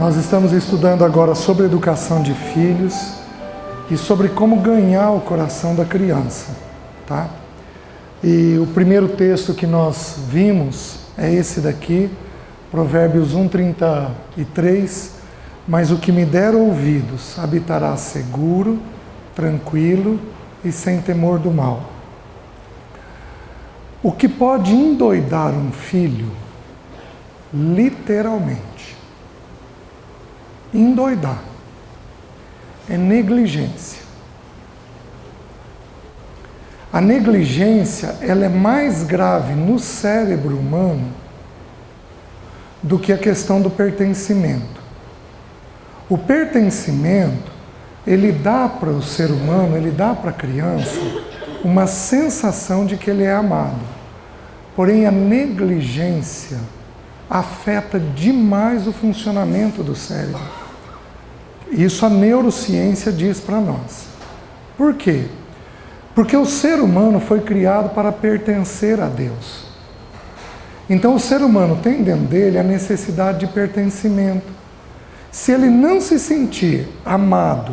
Nós estamos estudando agora sobre educação de filhos e sobre como ganhar o coração da criança, tá? E o primeiro texto que nós vimos é esse daqui, Provérbios 1:33, mas o que me der ouvidos habitará seguro, tranquilo e sem temor do mal. O que pode endoidar um filho, literalmente, endoidar, é negligência. A negligência, ela é mais grave no cérebro humano do que a questão do pertencimento. O pertencimento, ele dá para o ser humano, ele dá para a criança uma sensação de que ele é amado. Porém, a negligência afeta demais o funcionamento do cérebro. Isso a neurociência diz para nós. Por quê? Porque o ser humano foi criado para pertencer a Deus. Então o ser humano tem dentro dele a necessidade de pertencimento. Se ele não se sentir amado,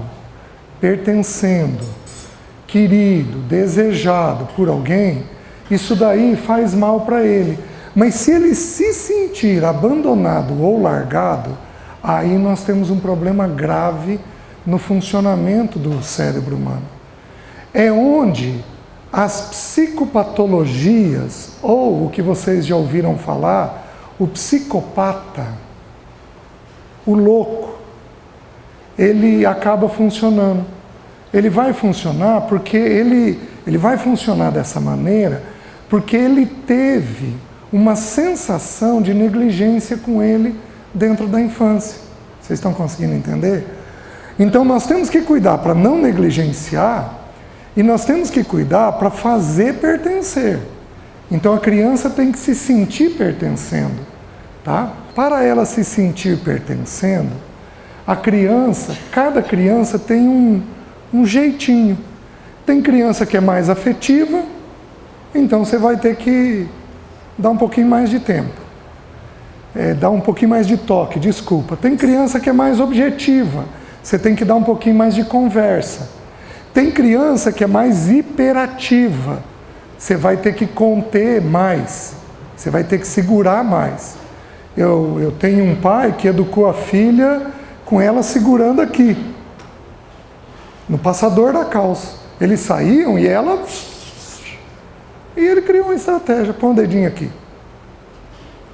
pertencendo, querido, desejado por alguém, isso daí faz mal para ele. Mas se ele se sentir abandonado ou largado, aí nós temos um problema grave no funcionamento do cérebro humano. É onde as psicopatologias, ou o que vocês já ouviram falar, o psicopata, o louco, ele acaba funcionando. Ele vai funcionar porque ele vai funcionar dessa maneira porque ele teve uma sensação de negligência com ele dentro da infância. Vocês estão conseguindo entender? Então nós temos que cuidar para não negligenciar e nós temos que cuidar para fazer pertencer. Então a criança tem que se sentir pertencendo, tá? Para ela se sentir pertencendo, cada criança tem um jeitinho. Tem criança que é mais afetiva, então você vai ter que dar um pouquinho mais de tempo. Dar um pouquinho mais de toque, desculpa. Tem criança que é mais objetiva, você tem que dar um pouquinho mais de conversa. Tem criança que é mais hiperativa, você vai ter que conter mais, você vai ter que segurar mais. Eu tenho um pai que educou a filha com ela segurando aqui, no passador da calça. Eles saíam e ela... E ele criou uma estratégia, põe o dedinho aqui.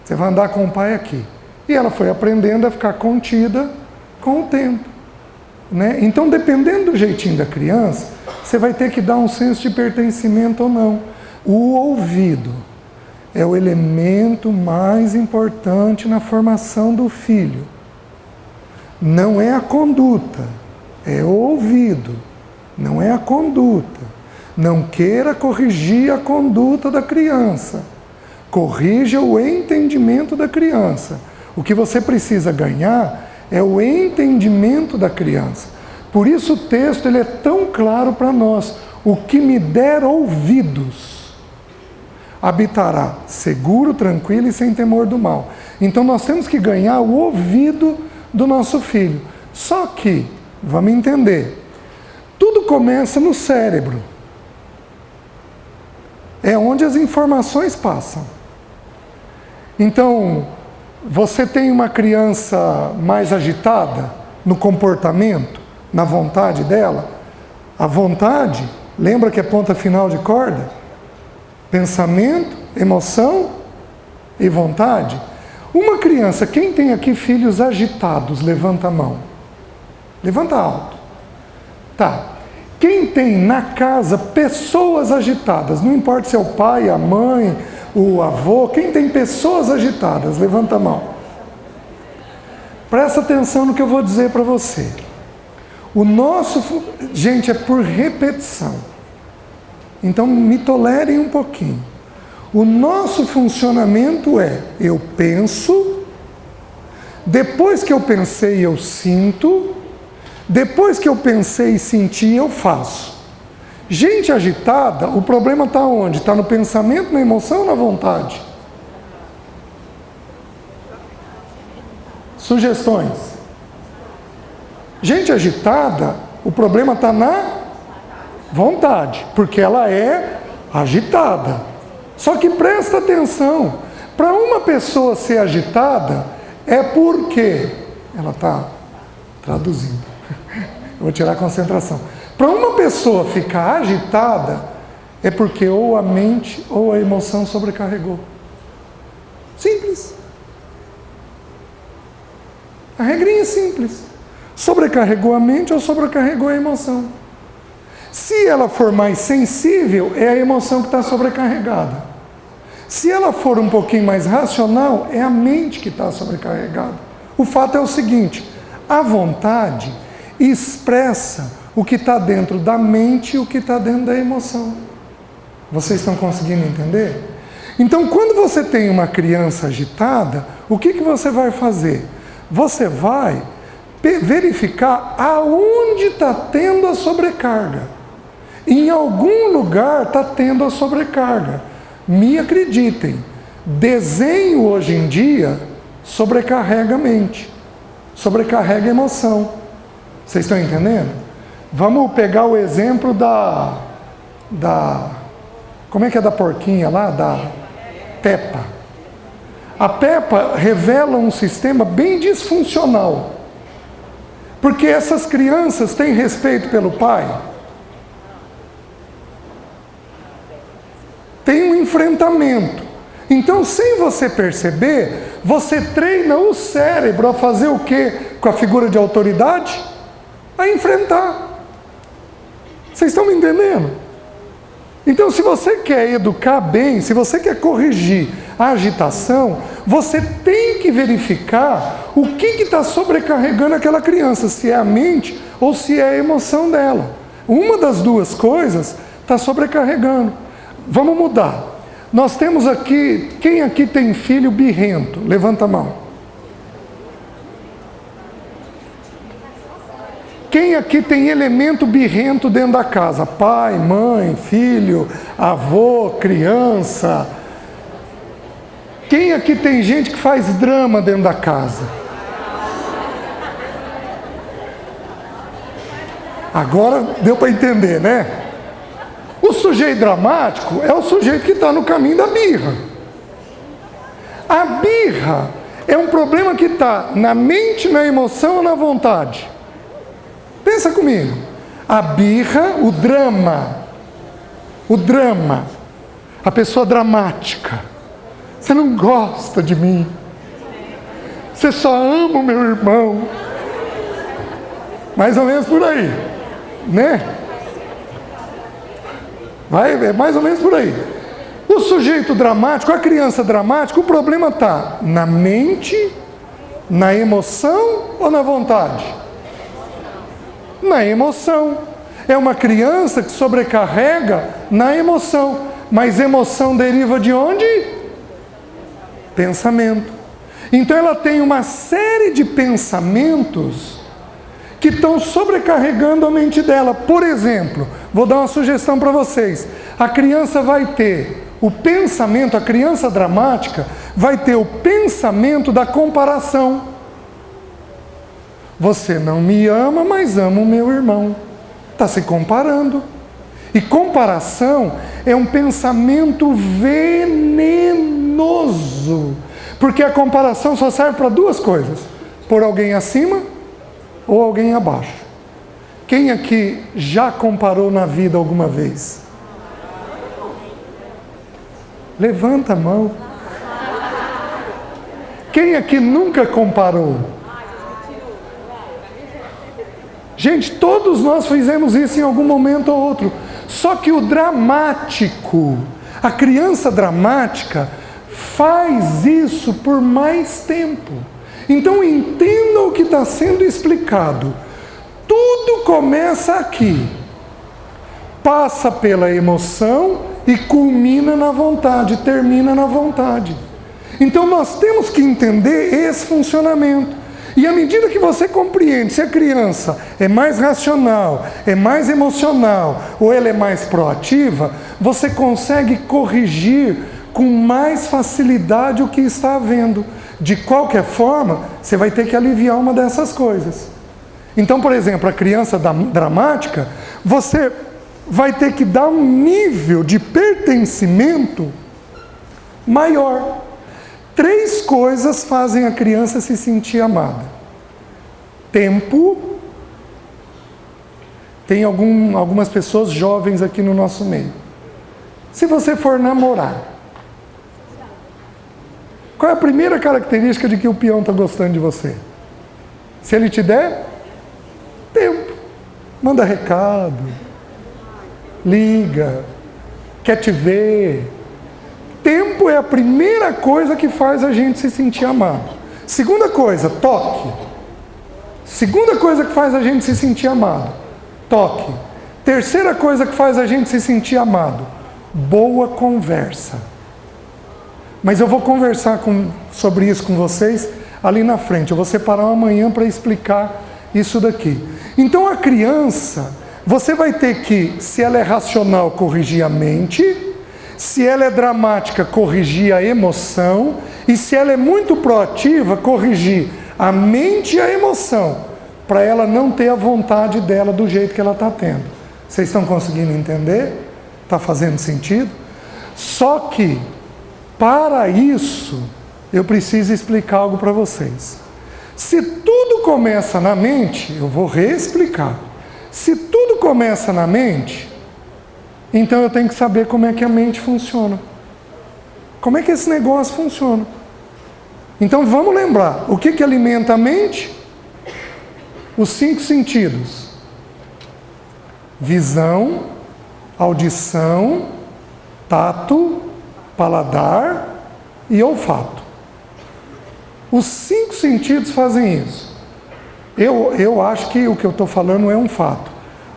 Você vai andar com o pai aqui. E ela foi aprendendo a ficar contida com o tempo, né? Então, dependendo do jeitinho da criança, você vai ter que dar um senso de pertencimento ou não. O ouvido é o elemento mais importante na formação do filho. Não é a conduta, é o ouvido, não é a conduta. Não queira corrigir a conduta da criança. Corrija o entendimento da criança. O que você precisa ganhar é o entendimento da criança. Por isso o texto ele é tão claro para nós. O que me der ouvidos habitará seguro, tranquilo e sem temor do mal. Então nós temos que ganhar o ouvido do nosso filho. Só que, vamos entender, tudo começa no cérebro. É onde as informações passam. Então, você tem uma criança mais agitada no comportamento, na vontade dela. A vontade, lembra que é ponta final de corda? Pensamento, emoção e vontade. Uma criança, quem tem aqui filhos agitados, levanta a mão. Levanta alto. Tá. Quem tem na casa pessoas agitadas, não importa se é o pai, a mãe, o avô, quem tem pessoas agitadas, levanta a mão. Presta atenção no que eu vou dizer para você. Gente, é por repetição. Então me tolerem um pouquinho. O nosso funcionamento é, eu penso, depois que eu pensei eu sinto, depois que eu pensei e senti, eu faço. Gente agitada, o problema está onde? Está no pensamento, na emoção ou na vontade? Sugestões. Gente agitada, o problema está na vontade, porque ela é agitada. Só que presta atenção, para uma pessoa ser agitada, é porque ela está traduzindo. Eu vou tirar a concentração. Para uma pessoa ficar agitada, é porque ou a mente ou a emoção sobrecarregou. Simples. A regrinha é simples. Sobrecarregou a mente ou sobrecarregou a emoção. Se ela for mais sensível, é a emoção que está sobrecarregada. Se ela for um pouquinho mais racional, é a mente que está sobrecarregada. O fato é o seguinte: a vontade expressa o que está dentro da mente e o que está dentro da emoção. Vocês estão conseguindo entender? Então, quando você tem uma criança agitada, o que você vai fazer? Você vai verificar aonde está tendo a sobrecarga. Em algum lugar está tendo a sobrecarga. Me acreditem, desenho hoje em dia sobrecarrega a mente, sobrecarrega a emoção. Vocês estão entendendo? Vamos pegar o exemplo como é que é da porquinha lá? Da Peppa. A Peppa revela um sistema bem disfuncional. Porque essas crianças têm respeito pelo pai. Tem um enfrentamento. Então, sem você perceber, você treina o cérebro a fazer o quê com a figura de autoridade? A enfrentar. Vocês estão me entendendo? Então, se você quer educar bem, se você quer corrigir a agitação, você tem que verificar o que está sobrecarregando aquela criança, se é a mente ou se é a emoção dela. Uma das duas coisas está sobrecarregando. Vamos mudar. Nós temos aqui, quem aqui tem filho birrento? Levanta a mão. Quem aqui tem elemento birrento dentro da casa? Pai, mãe, filho, avô, criança. Quem aqui tem gente que faz drama dentro da casa? Agora deu para entender, né? O sujeito dramático é o sujeito que está no caminho da birra. A birra é um problema que está na mente, na emoção ou na vontade? Pensa comigo. A birra, o drama, a pessoa dramática. Você não gosta de mim. Você só ama o meu irmão. Mais ou menos por aí, né? É mais ou menos por aí. O sujeito dramático, a criança dramática, o problema está na mente, na emoção ou na vontade? Na emoção. É uma criança que sobrecarrega na emoção. Mas emoção deriva de onde? Pensamento. Então ela tem uma série de pensamentos que estão sobrecarregando a mente dela. Por exemplo, vou dar uma sugestão para vocês. A criança vai ter o pensamento, a criança dramática vai ter o pensamento da comparação. Você não me ama, mas ama o meu irmão. Está se comparando. E comparação é um pensamento venenoso. Porque a comparação só serve para duas coisas: pôr alguém acima ou alguém abaixo. Quem aqui já comparou na vida alguma vez? Levanta a mão. Quem aqui nunca comparou? Gente, todos nós fizemos isso em algum momento ou outro. Só que o dramático, a criança dramática, faz isso por mais tempo. Então entenda o que está sendo explicado. Tudo começa aqui, passa pela emoção e culmina na vontade, termina na vontade. Então nós temos que entender esse funcionamento. E à medida que você compreende se a criança é mais racional, é mais emocional ou ela é mais proativa, você consegue corrigir com mais facilidade o que está havendo. De qualquer forma, você vai ter que aliviar uma dessas coisas. Então, por exemplo, a criança dramática, você vai ter que dar um nível de pertencimento maior. 3 coisas fazem a criança se sentir amada. Tempo. Tem algumas pessoas jovens aqui no nosso meio. Se você for namorar, qual é a primeira característica de que o peão está gostando de você? Se ele te der tempo, manda recado, liga, quer te ver. Tempo é a primeira coisa que faz a gente se sentir amado. Segunda coisa, toque. Segunda coisa que faz a gente se sentir amado, toque. Terceira coisa que faz a gente se sentir amado, boa conversa. Mas eu vou conversar sobre isso com vocês ali na frente. Eu vou separar uma manhã para explicar isso daqui. Então a criança, você vai ter que, se ela é racional, corrigir a mente. Se ela é dramática, corrigir a emoção. E se ela é muito proativa, corrigir a mente e a emoção, para ela não ter a vontade dela do jeito que ela está tendo. Vocês estão conseguindo entender? Está fazendo sentido? Só que, para isso, eu preciso explicar algo para vocês. Se tudo começa na mente, eu vou reexplicar. Se tudo começa na mente, então eu tenho que saber como é que a mente funciona. Como é que esse negócio funciona? Então vamos lembrar, o que alimenta a mente? Os 5 sentidos. Visão, audição, tato, paladar e olfato. Os 5 sentidos fazem isso. Eu acho que o que eu estou falando é um fato.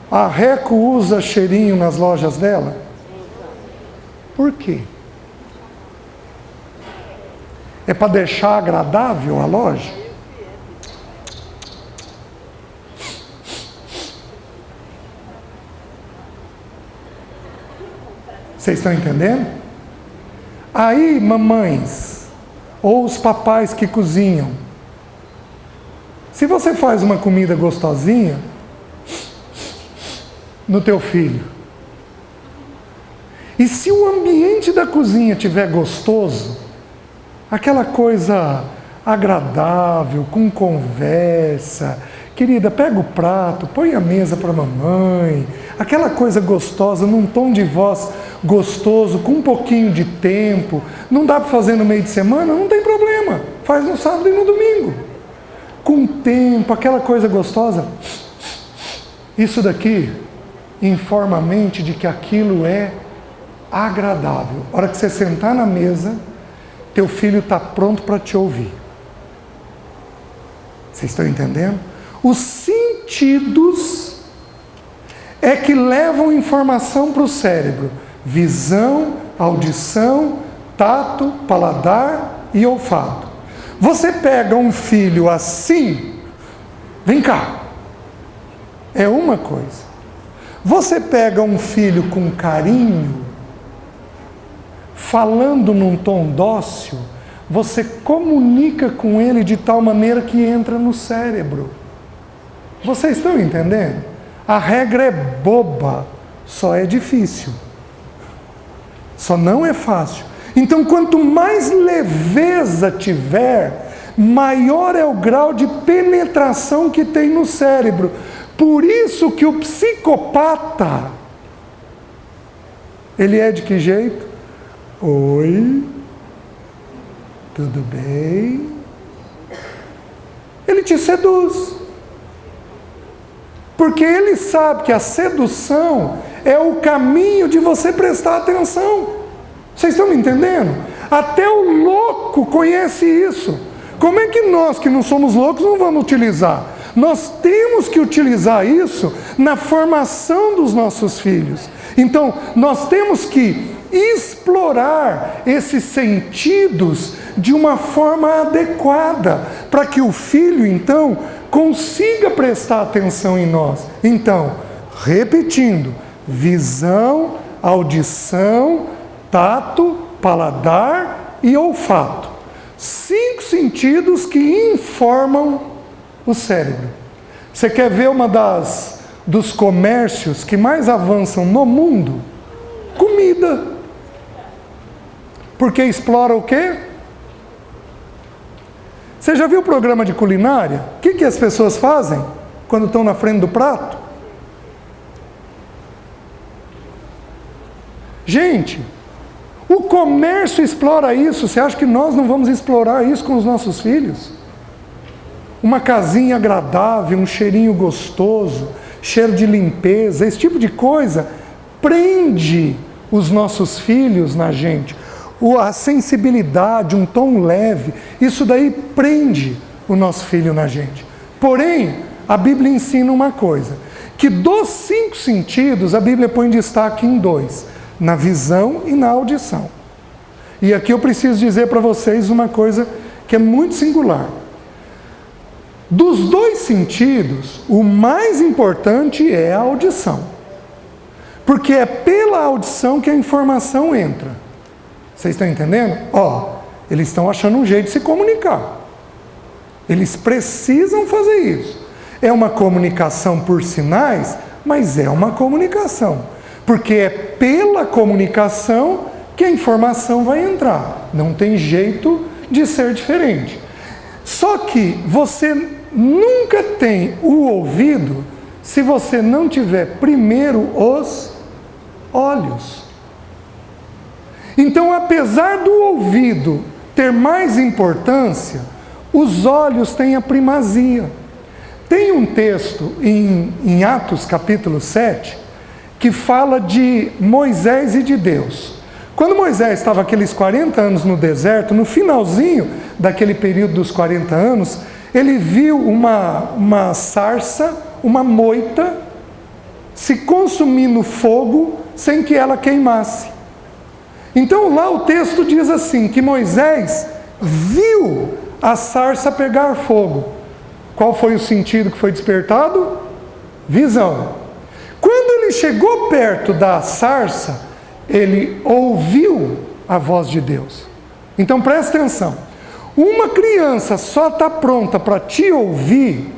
A Reco usa cheirinho nas lojas dela? Por quê? É para deixar agradável a loja? Vocês estão entendendo? Aí, mamães, ou os papais que cozinham, se você faz uma comida gostosinha no teu filho, e se o ambiente da cozinha estiver gostoso, aquela coisa agradável, com conversa, querida, pega o prato, põe a mesa para a mamãe, aquela coisa gostosa, num tom de voz gostoso, com um pouquinho de tempo, não dá para fazer no meio de semana? Não tem problema, faz no sábado e no domingo, com tempo, aquela coisa gostosa. Isso daqui informa a mente de que aquilo é agradável. A hora que você sentar na mesa, teu filho está pronto para te ouvir. Vocês estão entendendo? Os sentidos é que levam informação para o cérebro. Visão, audição, tato, paladar e olfato. Você pega um filho assim, vem cá, é uma coisa. Você pega um filho com carinho, falando num tom dócil, você comunica com ele de tal maneira que entra no cérebro. Vocês estão entendendo? A regra é boba, só é difícil. Só não é fácil. Então, quanto mais leveza tiver, maior é o grau de penetração que tem no cérebro. Por isso que o psicopata, ele é de que jeito? Oi, tudo bem? Ele te seduz. Porque ele sabe que a sedução é o caminho de você prestar atenção. Vocês estão me entendendo? Até o louco conhece isso. Como é que nós, que não somos loucos, não vamos utilizar? Nós temos que utilizar isso na formação dos nossos filhos. Então, nós temos que explorar esses sentidos de uma forma adequada, para que o filho, então, consiga prestar atenção em nós. Então, repetindo, visão, audição, tato, paladar e olfato. 5 sentidos que informam o cérebro. Você quer ver dos comércios que mais avançam no mundo? Comida. Porque explora o quê? Você já viu o programa de culinária? O que as pessoas fazem quando estão na frente do prato? Gente, o comércio explora isso. Você acha que nós não vamos explorar isso com os nossos filhos? Uma casinha agradável, um cheirinho gostoso, cheiro de limpeza, esse tipo de coisa prende os nossos filhos na gente. A sensibilidade, um tom leve, isso daí prende o nosso filho na gente. Porém, a Bíblia ensina uma coisa, que dos 5 sentidos, a Bíblia põe destaque em 2, na visão e na audição. E aqui eu preciso dizer para vocês uma coisa que é muito singular. Dos 2 sentidos, o mais importante é a audição. Porque é pela audição que a informação entra. Vocês estão entendendo? Eles estão achando um jeito de se comunicar. Eles precisam fazer isso. É uma comunicação por sinais, mas é uma comunicação. Porque é pela comunicação que a informação vai entrar. Não tem jeito de ser diferente. Só que você nunca tem o ouvido se você não tiver primeiro os olhos. Então, apesar do ouvido ter mais importância, os olhos têm a primazia. Tem um texto em Atos capítulo 7 que fala de Moisés e de Deus. Quando Moisés estava aqueles 40 anos no deserto, no finalzinho daquele período dos 40 anos, ele viu uma sarça, uma moita, se consumir no fogo sem que ela queimasse. Então lá o texto diz assim, que Moisés viu a sarça pegar fogo. Qual foi o sentido que foi despertado? Visão. Quando ele chegou perto da sarça, ele ouviu a voz de Deus. Então presta atenção. Uma criança só está pronta para te ouvir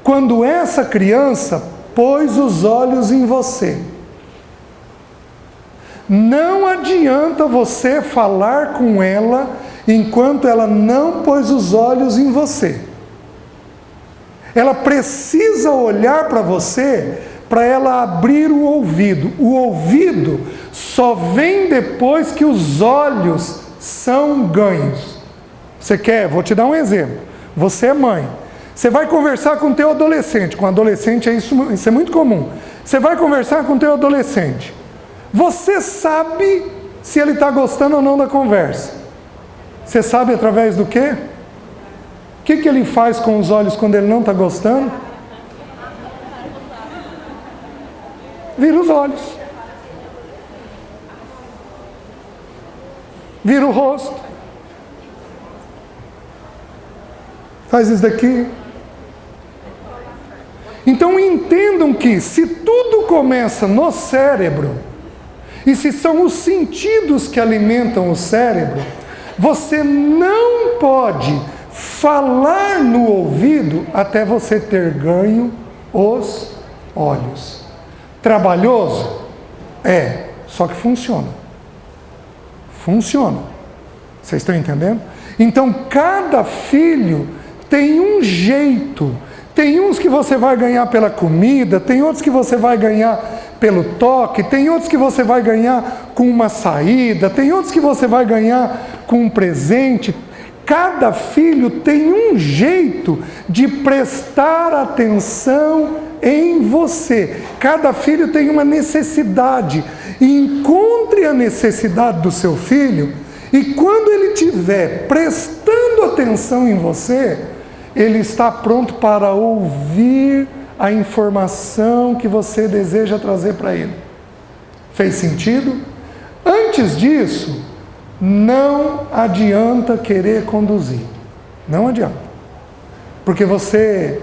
quando essa criança pôs os olhos em você. Não adianta você falar com ela enquanto ela não pôs os olhos em você. Ela precisa olhar para você para ela abrir o ouvido. O ouvido só vem depois que os olhos são ganhos. Você quer? Vou te dar um exemplo. Você é mãe. Você vai conversar com o teu adolescente. Com adolescente isso é muito comum. Você vai conversar com o teu adolescente. Você sabe se ele está gostando ou não da conversa. Você sabe através do quê? O que ele faz com os olhos quando ele não está gostando? Vira os olhos. Vira o rosto. Faz isso daqui. Então entendam que se tudo começa no cérebro, e se são os sentidos que alimentam o cérebro, você não pode falar no ouvido até você ter ganho os olhos. Trabalhoso? É, só que funciona. Funciona. Vocês estão entendendo? Então, cada filho tem um jeito. Tem uns que você vai ganhar pela comida, tem outros que você vai ganhar pelo toque, tem outros que você vai ganhar com uma saída, tem outros que você vai ganhar com um presente. Cada filho tem um jeito de prestar atenção em você. Cada filho tem uma necessidade. Encontre a necessidade do seu filho e quando ele estiver prestando atenção em você, ele está pronto para ouvir a informação que você deseja trazer para ele. Fez sentido? Antes disso, não adianta querer conduzir. Não adianta. Porque você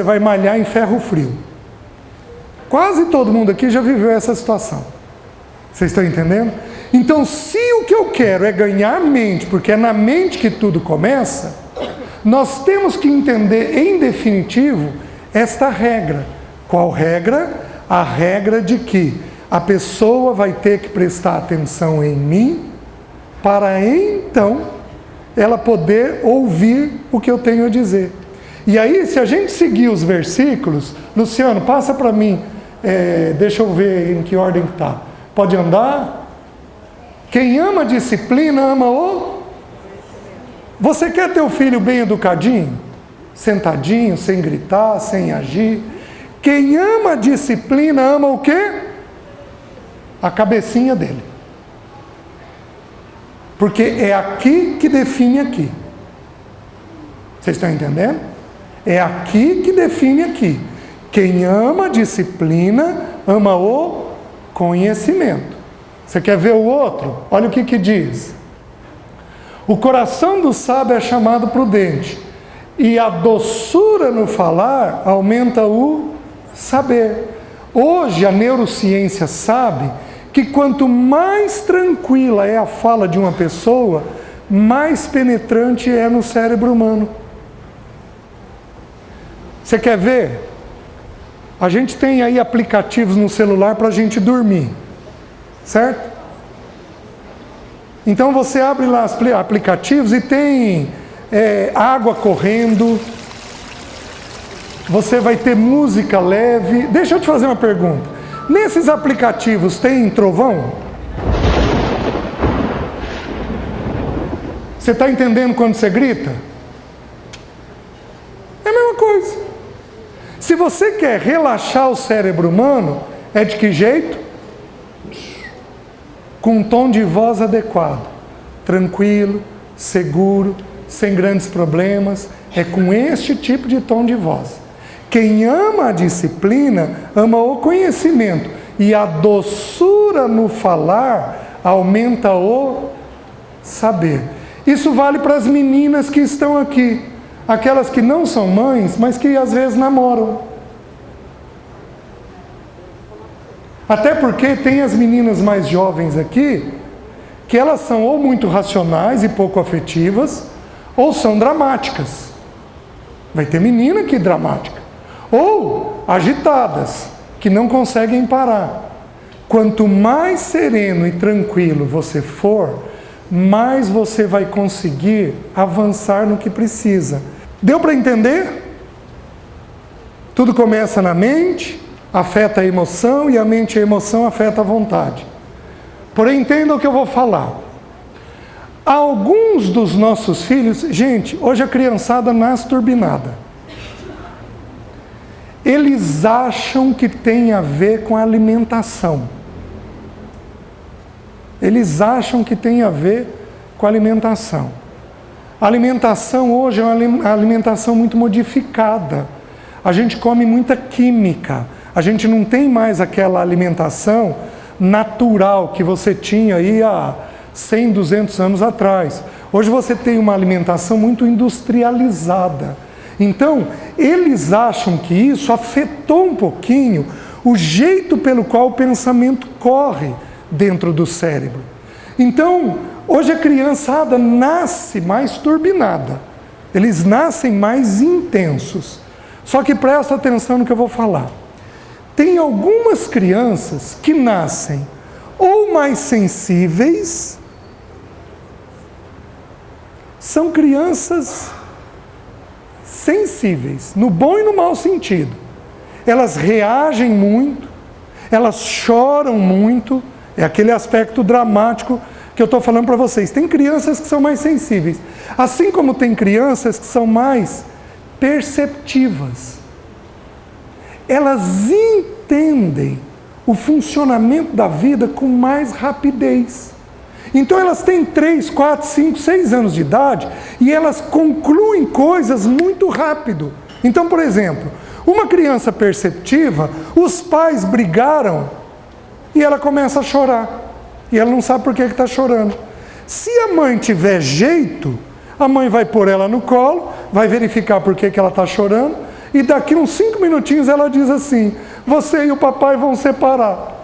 vai malhar em ferro frio. Quase todo mundo aqui já viveu essa situação. Vocês estão entendendo? Então, se o que eu quero é ganhar mente, porque é na mente que tudo começa, nós temos que entender, em definitivo, esta regra. Qual regra? A regra de que a pessoa vai ter que prestar atenção em mim para então ela poder ouvir o que eu tenho a dizer. E aí, se a gente seguir os versículos, Luciano, passa para mim, deixa eu ver em que ordem que está. Pode andar? Quem ama a disciplina, ama o... Você quer ter o filho bem educadinho? Sentadinho, sem gritar, sem agir. Quem ama a disciplina, ama o quê? A cabecinha dele. Porque é aqui que define aqui. Vocês estão entendendo? É aqui que define aqui. Quem ama a disciplina, ama o conhecimento. Você quer ver o outro? Olha o que diz. O coração do sábio é chamado prudente, e a doçura no falar aumenta o saber. Hoje a neurociência sabe que quanto mais tranquila é a fala de uma pessoa, mais penetrante é no cérebro humano. Você quer ver? A gente tem aí aplicativos no celular para a gente dormir, certo? Então você abre lá os aplicativos e tem água correndo, você vai ter música leve. Deixa eu te fazer uma pergunta. Nesses aplicativos tem trovão? Você está entendendo quando você grita? É a mesma coisa. Se você quer relaxar o cérebro humano, é de que jeito? Com um tom de voz adequado, tranquilo, seguro, sem grandes problemas. É com este tipo de tom de voz. Quem ama a disciplina, ama o conhecimento. E a doçura no falar aumenta o saber. Isso vale para as meninas que estão aqui. Aquelas que não são mães, mas que às vezes namoram. Até porque tem as meninas mais jovens aqui, que elas são ou muito racionais e pouco afetivas, ou são dramáticas. Vai ter menina que é dramática. Ou agitadas, que não conseguem parar. Quanto mais sereno e tranquilo você for, mais você vai conseguir avançar no que precisa. Deu para entender? Tudo começa na mente, afeta a emoção, e a mente e a emoção afeta a vontade. Porém, entenda o que eu vou falar. Alguns dos nossos filhos... Gente, hoje a criançada nasce turbinada. Eles acham que tem a ver com a alimentação. Eles acham que tem a ver com a alimentação. A alimentação hoje é uma alimentação muito modificada. A gente come muita química. A gente não tem mais aquela alimentação natural que você tinha aí há 100, 200 anos atrás. Hoje você tem uma alimentação muito industrializada. Então, eles acham que isso afetou um pouquinho o jeito pelo qual o pensamento corre dentro do cérebro. Então, hoje a criançada nasce mais turbinada. Eles nascem mais intensos. Só que presta atenção no que eu vou falar. Tem algumas crianças que nascem ou mais sensíveis, são crianças sensíveis, no bom e no mau sentido. Elas reagem muito, elas choram muito, é aquele aspecto dramático que eu estou falando para vocês. Tem crianças que são mais sensíveis, assim como tem crianças que são mais perceptivas. Elas entendem o funcionamento da vida com mais rapidez. Então elas têm 3, 4, 5, 6 anos de idade e elas concluem coisas muito rápido. Então, por exemplo, uma criança perceptiva, os pais brigaram e ela começa a chorar. E ela não sabe por que está chorando. Se a mãe tiver jeito, a mãe vai pôr ela no colo, vai verificar por que ela está chorando, e daqui uns 5 minutinhos ela diz assim: você e o papai vão separar.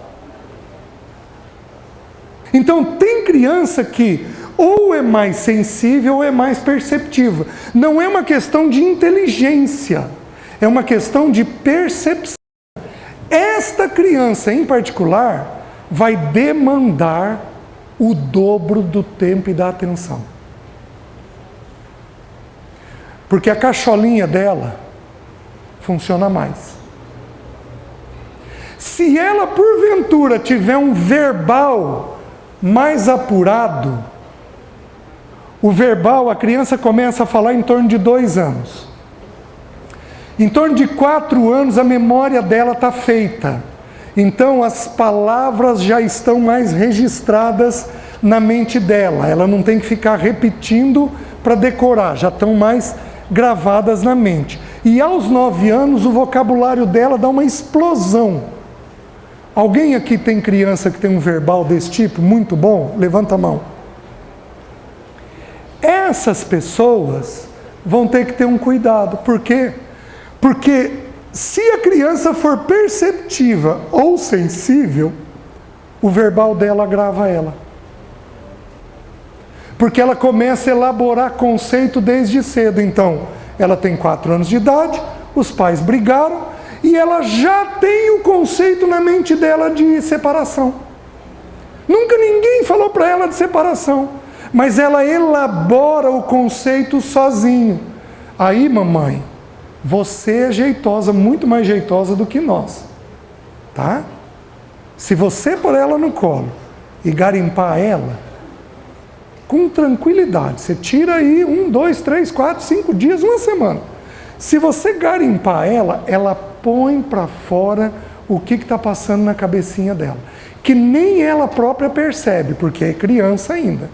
Então tem criança que ou é mais sensível ou é mais perceptiva. Não é uma questão de inteligência, É uma questão de percepção. Esta criança em particular vai demandar o dobro do tempo e da atenção. Porque a cacholinha dela funciona mais. Se ela porventura tiver um verbal mais apurado, o verbal, a criança começa a falar em torno de 2 anos. Em torno de 4 anos a memória dela está feita. Então as palavras já estão mais registradas na mente dela. Ela não tem que ficar repetindo para decorar, já estão mais gravadas na mente. E aos 9 anos o vocabulário dela dá uma explosão. Alguém aqui tem criança que tem um verbal desse tipo? Muito bom? Levanta a mão. Essas pessoas vão ter que ter um cuidado. Por quê? Porque se a criança for perceptiva ou sensível, o verbal dela agrava ela. Porque ela começa a elaborar conceito desde cedo. Então, ela tem 4 anos de idade, os pais brigaram, e ela já tem o conceito na mente dela de separação. Nunca ninguém falou para ela de separação, mas ela elabora o conceito sozinho. Aí, mamãe, você é jeitosa, muito mais jeitosa do que nós, tá? Se você pôr ela no colo e garimpar ela, com tranquilidade, você tira aí 1, 2, 3, 4, 5 dias, 1 semana. Se você garimpar ela, ela põe para fora o que está passando na cabecinha dela, que nem ela própria percebe, porque é criança ainda.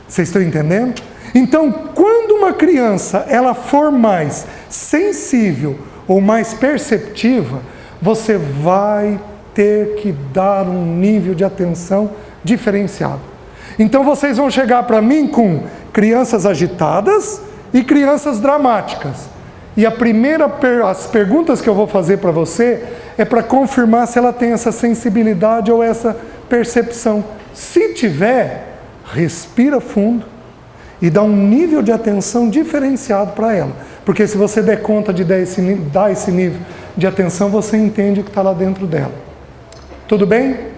Vocês estão entendendo? Então, quando uma criança ela for mais sensível ou mais perceptiva, você vai ter que dar um nível de atenção diferenciado. Então vocês vão chegar para mim com crianças agitadas e crianças dramáticas. E as perguntas que eu vou fazer para você é para confirmar se ela tem essa sensibilidade ou essa percepção. Se tiver, respira fundo e dá um nível de atenção diferenciado para ela. Porque se você der conta de dar esse nível de atenção, você entende o que está lá dentro dela. Tudo bem?